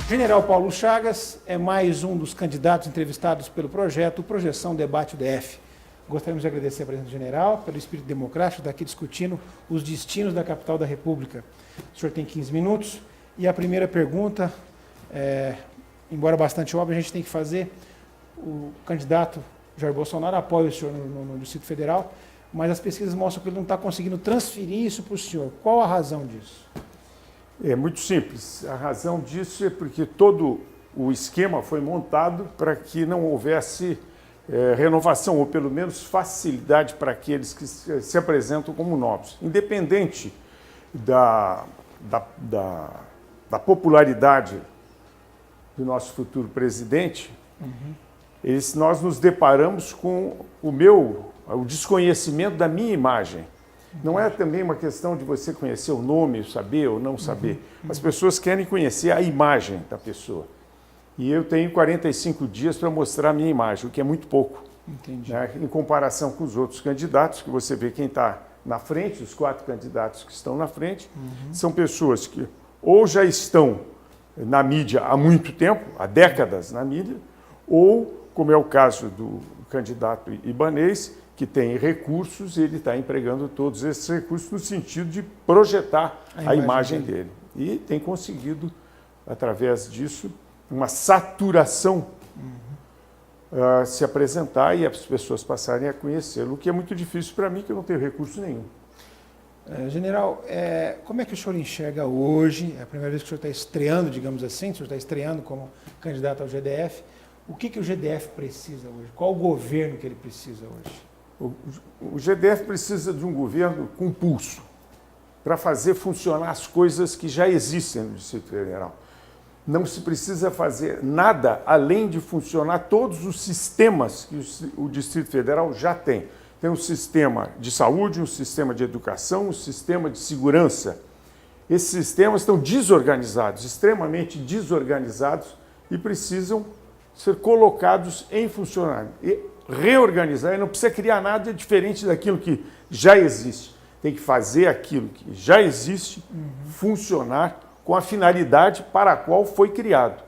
General Paulo Chagas é mais um dos candidatos entrevistados pelo projeto Projeção Debate UDF. Gostaríamos de agradecer a presença do general, pelo espírito democrático, estar aqui discutindo os destinos da capital da República. O senhor tem 15 minutos e a primeira pergunta, embora bastante óbvia, a gente tem que fazer. O candidato Jair Bolsonaro apoia o senhor no Distrito Federal, mas as pesquisas mostram que ele não está conseguindo transferir isso para o senhor. Qual a razão disso? É muito simples. A razão disso é porque todo o esquema foi montado para que não houvesse renovação, ou pelo menos facilidade para aqueles que se apresentam como novos. Independente da popularidade do nosso futuro presidente, nós nos deparamos com o desconhecimento da minha imagem. Não é também uma questão de você conhecer o nome, saber ou não saber. As pessoas querem conhecer a imagem da pessoa. E eu tenho 45 dias para mostrar a minha imagem, o que é muito pouco. Entendi. Né? Em comparação com os outros candidatos, que você vê quem está na frente, os 4 candidatos que estão na frente, são pessoas que ou já estão na mídia há muito tempo, há décadas na mídia, ou, como é o caso do candidato Ibanez, que tem recursos, e ele está empregando todos esses recursos no sentido de projetar a imagem dele. E tem conseguido, através disso, uma saturação se apresentar e as pessoas passarem a conhecê-lo, o que é muito difícil para mim, que eu não tenho recurso nenhum. General, como é que o senhor enxerga hoje, é a primeira vez que o senhor está estreando, digamos assim, o senhor está estreando como candidato ao GDF, o que o GDF precisa hoje? Qual o governo que ele precisa hoje? O GDF precisa de um governo com pulso para fazer funcionar as coisas que já existem no Distrito Federal. Não se precisa fazer nada além de funcionar todos os sistemas que o Distrito Federal já tem. Tem um sistema de saúde, um sistema de educação, um sistema de segurança. Esses sistemas estão desorganizados, extremamente desorganizados, e precisam ser colocados em funcionamento. E reorganizar, e não precisa criar nada diferente daquilo que já existe. Tem que fazer aquilo que já existe funcionar com a finalidade para a qual foi criado.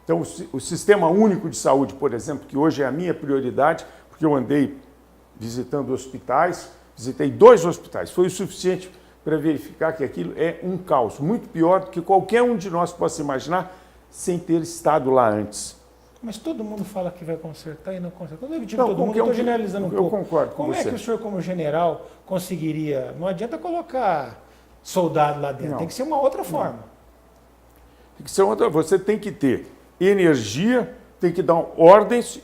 Então, o Sistema Único de Saúde, por exemplo, que hoje é a minha prioridade, porque eu andei visitando hospitais, visitei 2 hospitais, foi o suficiente para verificar que aquilo é um caos, muito pior do que qualquer um de nós possa imaginar, sem ter estado lá antes. Mas todo mundo fala que vai consertar e não conserta. Quando eu digo Não, todo mundo, eu estou generalizando um pouco. Eu concordo com você. Como é que o senhor, como general, conseguiria... Não adianta colocar soldado lá dentro, tem que ser uma outra forma. Tem que ser outra. Você tem que ter energia, tem que dar ordens.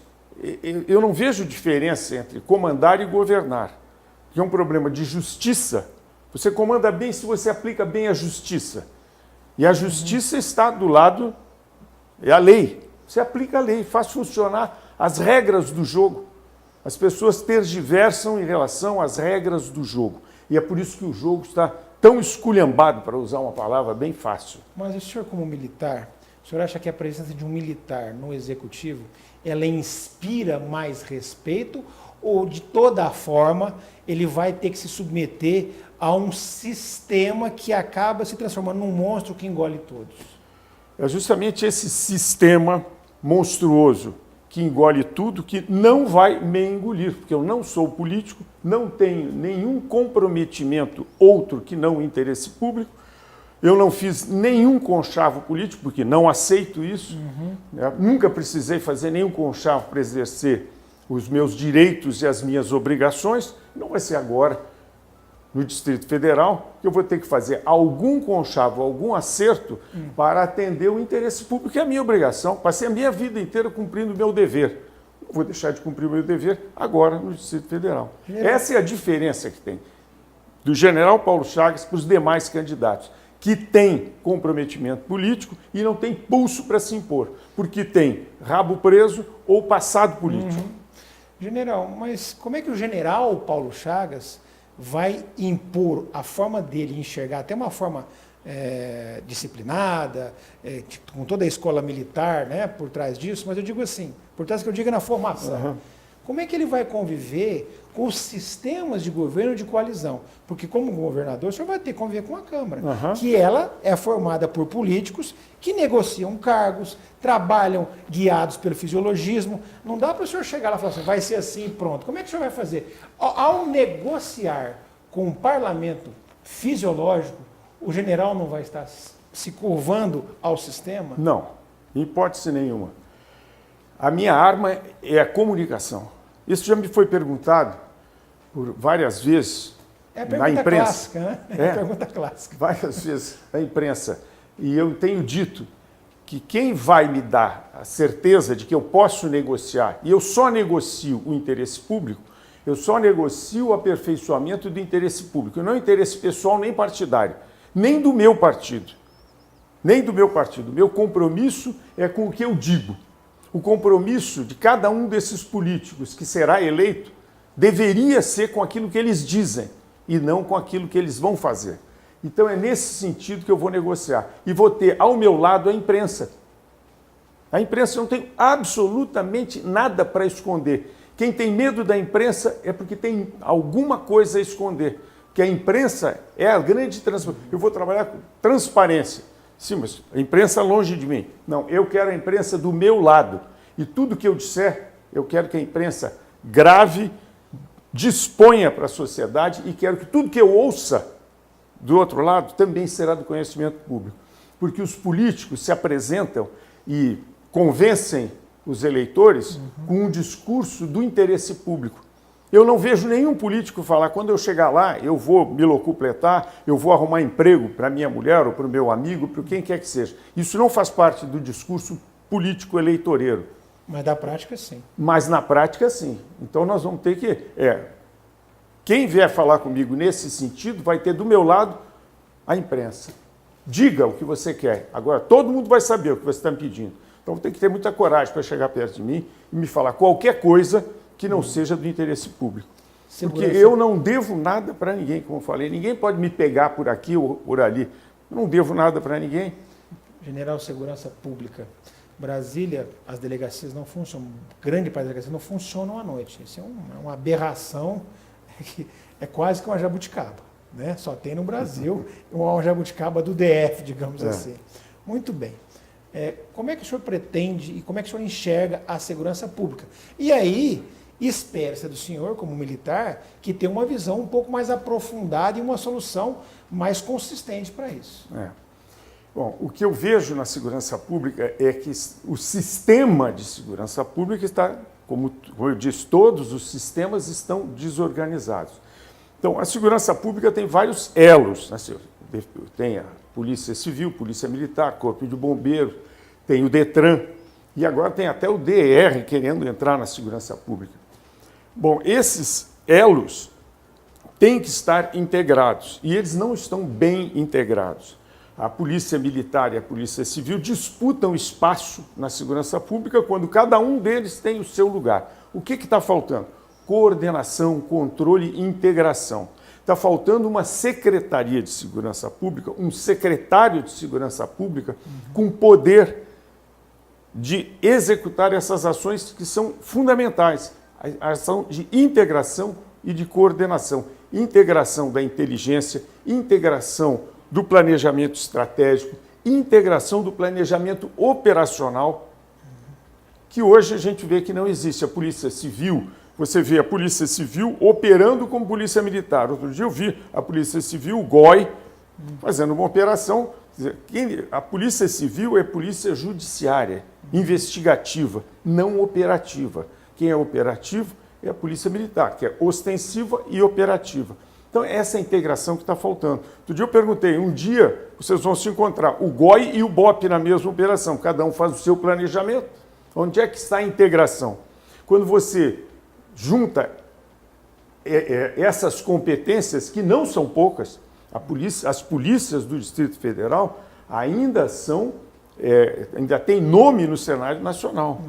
Eu não vejo diferença entre comandar e governar. Que é um problema de justiça. Você comanda bem se você aplica bem a justiça. E a justiça está do lado, é a lei. Você aplica a lei, faz funcionar as regras do jogo. As pessoas tergiversam em relação às regras do jogo. E é por isso que o jogo está tão esculhambado, para usar uma palavra bem fácil. Mas o senhor, como militar, o senhor acha que a presença de um militar no executivo, ela inspira mais respeito, ou de toda forma ele vai ter que se submeter a um sistema que acaba se transformando num monstro que engole todos? É justamente esse sistema monstruoso que engole tudo, que não vai me engolir, porque eu não sou político, não tenho nenhum comprometimento outro que não o interesse público, eu não fiz nenhum conchavo político, porque não aceito isso, né? Nunca precisei fazer nenhum conchavo para exercer os meus direitos e as minhas obrigações, não vai ser agora, no Distrito Federal, que eu vou ter que fazer algum conchavo, algum acerto para atender o interesse público, que é a minha obrigação. Passei a minha vida inteira cumprindo o meu dever. Não vou deixar de cumprir o meu dever agora no Distrito Federal. Essa é a diferença que tem do general Paulo Chagas para os demais candidatos, que têm comprometimento político e não tem pulso para se impor, porque tem rabo preso ou passado político. General, mas como é que o general Paulo Chagas vai impor a forma dele enxergar, até uma forma disciplinada, com toda a escola militar, né, por trás disso, mas eu digo assim, por trás que eu digo na formação. como é que ele vai conviver com os sistemas de governo de coalizão? Porque como governador, o senhor vai ter que conviver com a Câmara, que ela é formada por políticos que negociam cargos, trabalham guiados pelo fisiologismo. Não dá para o senhor chegar lá e falar assim, vai ser assim e pronto. Como é que o senhor vai fazer? Ao negociar com um parlamento fisiológico, o general não vai estar se curvando ao sistema? Não, em hipótese nenhuma. A minha arma é a comunicação. Isso já me foi perguntado por várias vezes na imprensa. Clássica, né? É a pergunta clássica. Várias vezes na imprensa. E eu tenho dito que quem vai me dar a certeza de que eu posso negociar, e eu só negocio o interesse público, eu só negocio o aperfeiçoamento do interesse público, não interesse pessoal nem partidário, nem do meu partido. Nem do meu partido. O meu compromisso é com o que eu digo. O compromisso de cada um desses políticos que será eleito deveria ser com aquilo que eles dizem e não com aquilo que eles vão fazer. Então é nesse sentido que eu vou negociar. E vou ter ao meu lado a imprensa. A imprensa não tem absolutamente nada para esconder. Quem tem medo da imprensa é porque tem alguma coisa a esconder. Porque a imprensa é a grande transparência. Eu vou trabalhar com transparência. Sim, mas a imprensa longe de mim. Não, eu quero a imprensa do meu lado. E tudo que eu disser, eu quero que a imprensa grave, disponha para a sociedade e quero que tudo que eu ouça do outro lado também será do conhecimento público. Porque os políticos se apresentam e convencem os eleitores com um discurso do interesse público. Eu não vejo nenhum político falar, quando eu chegar lá, eu vou me locupletar, eu vou arrumar emprego para minha mulher ou para o meu amigo, para quem quer que seja. Isso não faz parte do discurso político eleitoreiro. Mas da prática, sim. Mas na prática, sim. Então nós vamos ter que... quem vier falar comigo nesse sentido vai ter do meu lado a imprensa. Diga o que você quer. Agora, todo mundo vai saber o que você está me pedindo. Então tem que ter muita coragem para chegar perto de mim e me falar qualquer coisa que não seja do interesse público. Porque eu não devo nada para ninguém, como eu falei. Ninguém pode me pegar por aqui ou por ali. Eu não devo nada para ninguém. General Segurança Pública. Brasília, as delegacias não funcionam, grande parte das delegacias não funcionam à noite. Isso é uma aberração, é quase que uma jabuticaba, né? Só tem no Brasil uma jabuticaba do DF, digamos assim. Muito bem. Como é que o senhor pretende e como é que o senhor enxerga a segurança pública? E aí, espera-se do senhor, como militar, que tenha uma visão um pouco mais aprofundada e uma solução mais consistente para isso. Bom, o que eu vejo na segurança pública é que o sistema de segurança pública está, como eu disse, todos os sistemas estão desorganizados. Então, a segurança pública tem vários elos. Tem a Polícia Civil, Polícia Militar, Corpo de Bombeiros, tem o DETRAN e agora tem até o DR querendo entrar na segurança pública. Bom, esses elos têm que estar integrados e eles não estão bem integrados. A Polícia Militar e a Polícia Civil disputam espaço na segurança pública quando cada um deles tem o seu lugar. O que está faltando? Coordenação, controle e integração. Está faltando uma Secretaria de Segurança Pública, um secretário de Segurança Pública com poder de executar essas ações que são fundamentais. A ação de integração e de coordenação. Integração da inteligência, integração do planejamento estratégico, integração do planejamento operacional, que hoje a gente vê que não existe. A Polícia Civil, você vê a Polícia Civil operando como Polícia Militar. Outro dia eu vi a Polícia Civil, o GOI, fazendo uma operação. A Polícia Civil é polícia judiciária, investigativa, não operativa. Quem é operativo é a Polícia Militar, que é ostensiva e operativa. Então, essa é a integração que está faltando. Outro dia eu perguntei, um dia vocês vão se encontrar, o GOI e o BOP na mesma operação, cada um faz o seu planejamento. Onde é que está a integração? Quando você junta essas competências, que não são poucas, as polícias do Distrito Federal ainda ainda tem nome no cenário nacional.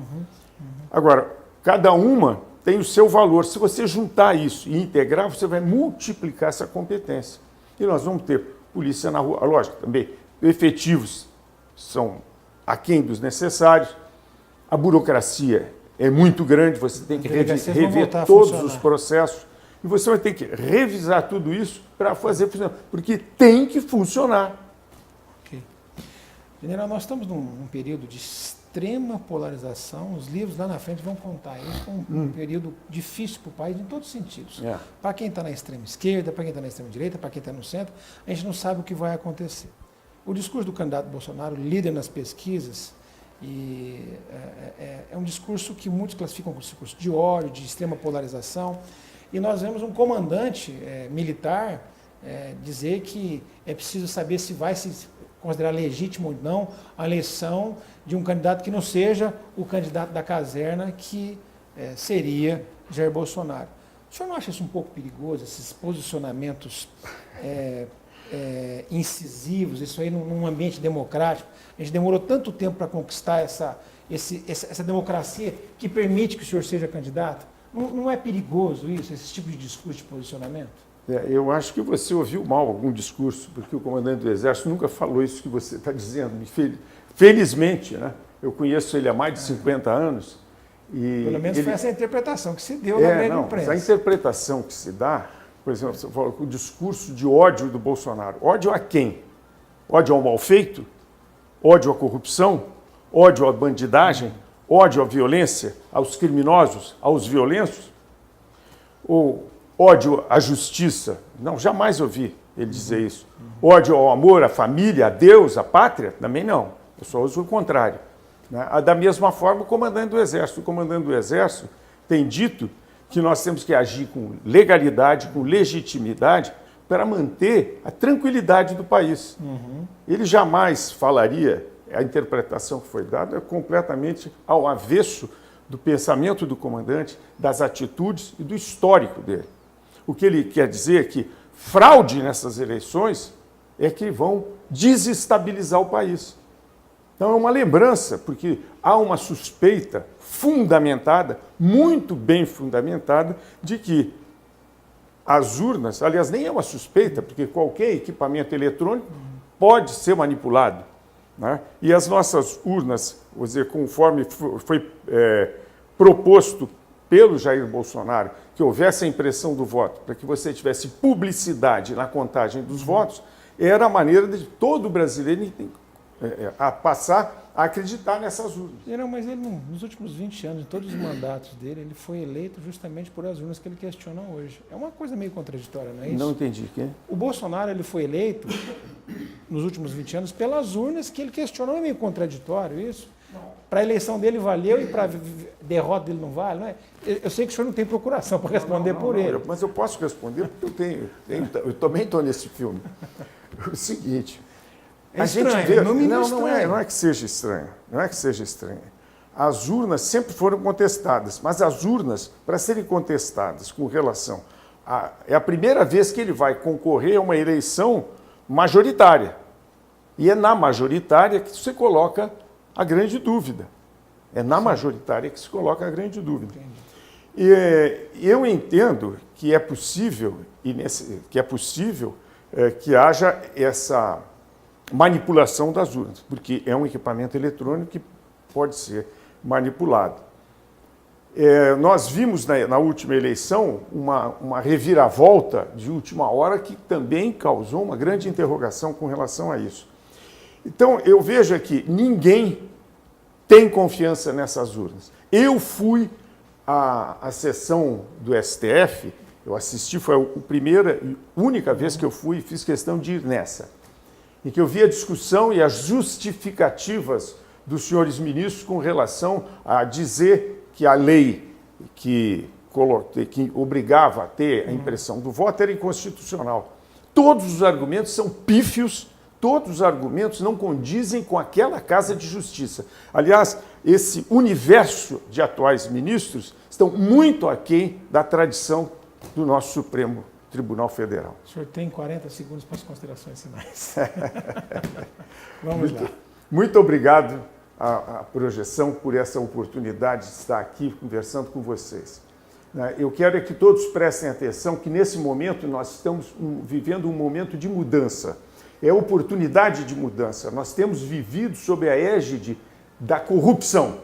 Agora, cada uma tem o seu valor. Se você juntar isso e integrar, você vai multiplicar essa competência. E nós vamos ter polícia na rua. Lógico, também efetivos são aquém dos necessários. A burocracia é muito grande, você tem que rever todos os processos e você vai ter que revisar tudo isso para fazer funcionar, porque tem que funcionar. Okay. General, nós estamos num período de extrema polarização, os livros lá na frente vão contar isso como um período difícil para o país em todos os sentidos. Para quem está na extrema esquerda, para quem está na extrema direita, para quem está no centro, a gente não sabe o que vai acontecer. O discurso do candidato Bolsonaro, líder nas pesquisas, é um discurso que muitos classificam como discurso de ódio, de extrema polarização, e nós vemos um comandante militar dizer que é preciso saber se vai se considerar legítimo ou não a eleição de um candidato que não seja o candidato da caserna, que seria Jair Bolsonaro. O senhor não acha isso um pouco perigoso, esses posicionamentos incisivos, isso aí num ambiente democrático? A gente demorou tanto tempo para conquistar essa democracia que permite que o senhor seja candidato. Não é perigoso isso, esse tipo de discurso de posicionamento? Eu acho que você ouviu mal algum discurso, porque o comandante do Exército nunca falou isso que você está dizendo. Felizmente, né? Eu conheço ele há mais de 50 anos. E pelo menos foi essa interpretação que se deu na grande imprensa. A interpretação que se dá, por exemplo, você fala o discurso de ódio do Bolsonaro. Ódio a quem? Ódio ao mal feito? Ódio à corrupção? Ódio à bandidagem? Ódio à violência? Aos criminosos? Aos violentos? Ou ódio à justiça? Não, jamais ouvi ele dizer isso. Ódio ao amor, à família, a Deus, à pátria? Também não. Eu só uso o contrário. Da mesma forma, o comandante do Exército. O comandante do Exército tem dito que nós temos que agir com legalidade, com legitimidade, para manter a tranquilidade do país. Ele jamais falaria, a interpretação que foi dada é completamente ao avesso do pensamento do comandante, das atitudes e do histórico dele. O que ele quer dizer é que fraude nessas eleições é que vão desestabilizar o país. Então é uma lembrança, porque há uma suspeita fundamentada, muito bem fundamentada, de que as urnas, aliás, nem é uma suspeita, porque qualquer equipamento eletrônico pode ser manipulado, né? E as nossas urnas, vou dizer, conforme foi proposto pelo Jair Bolsonaro, que houvesse a impressão do voto, para que você tivesse publicidade na contagem dos votos, era a maneira de todo brasileiro a passar a acreditar nessas urnas. Mas ele, nos últimos 20 anos, em todos os mandatos dele, ele foi eleito justamente por as urnas que ele questiona hoje. É uma coisa meio contraditória, não é isso? Não entendi. Quem? O Bolsonaro ele foi eleito, nos últimos 20 anos, pelas urnas que ele questionou. Não é meio contraditório isso? Para a eleição dele valeu e para a derrota dele não vale? Não é? Eu sei que o senhor não tem procuração para responder por ele. Mas eu posso responder porque eu também estou nesse filme. O seguinte... É estranho, não é que seja estranho, não é que seja estranho. As urnas sempre foram contestadas, mas as urnas, para serem contestadas com relação é a primeira vez que ele vai concorrer a uma eleição majoritária. E é na majoritária que se coloca a grande dúvida. É na majoritária que se coloca a grande dúvida. E eu entendo que é possível, que haja essa manipulação das urnas, porque é um equipamento eletrônico que pode ser manipulado. Nós vimos na última eleição uma reviravolta de última hora que também causou uma grande interrogação com relação a isso. Então, eu vejo aqui, ninguém tem confiança nessas urnas. Eu fui à sessão do STF, eu assisti, foi a primeira e única vez que eu fui e fiz questão de ir nessa, em que eu vi a discussão e as justificativas dos senhores ministros com relação a dizer que a lei que obrigava a ter a impressão do voto era inconstitucional. Todos os argumentos são pífios, todos os argumentos não condizem com aquela Casa de Justiça. Aliás, esse universo de atuais ministros estão muito aquém da tradição do nosso Supremo Tribunal Federal. O senhor tem 40 segundos para as considerações finais. Vamos lá. Muito obrigado à Projeção por essa oportunidade de estar aqui conversando com vocês. Eu quero que todos prestem atenção que nesse momento nós estamos vivendo um momento de mudança. É oportunidade de mudança. Nós temos vivido sob a égide da corrupção.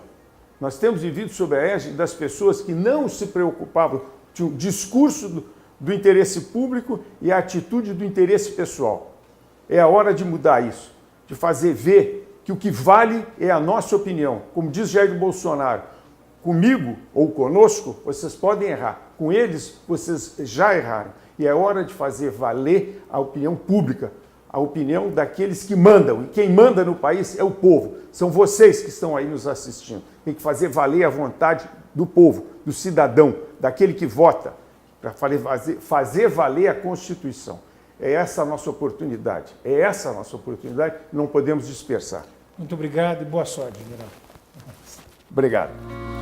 Nós temos vivido sob a égide das pessoas que não se preocupavam, tinham o discurso do interesse público e a atitude do interesse pessoal. É a hora de mudar isso, de fazer ver que o que vale é a nossa opinião. Como diz Jair Bolsonaro, comigo ou conosco, vocês podem errar. Com eles, vocês já erraram. E é hora de fazer valer a opinião pública, a opinião daqueles que mandam. E quem manda no país é o povo. São vocês que estão aí nos assistindo. Tem que fazer valer a vontade do povo, do cidadão, daquele que vota, para fazer valer a Constituição. É essa a nossa oportunidade. É essa a nossa oportunidade. Não podemos dispersar. Muito obrigado e boa sorte, general. Obrigado.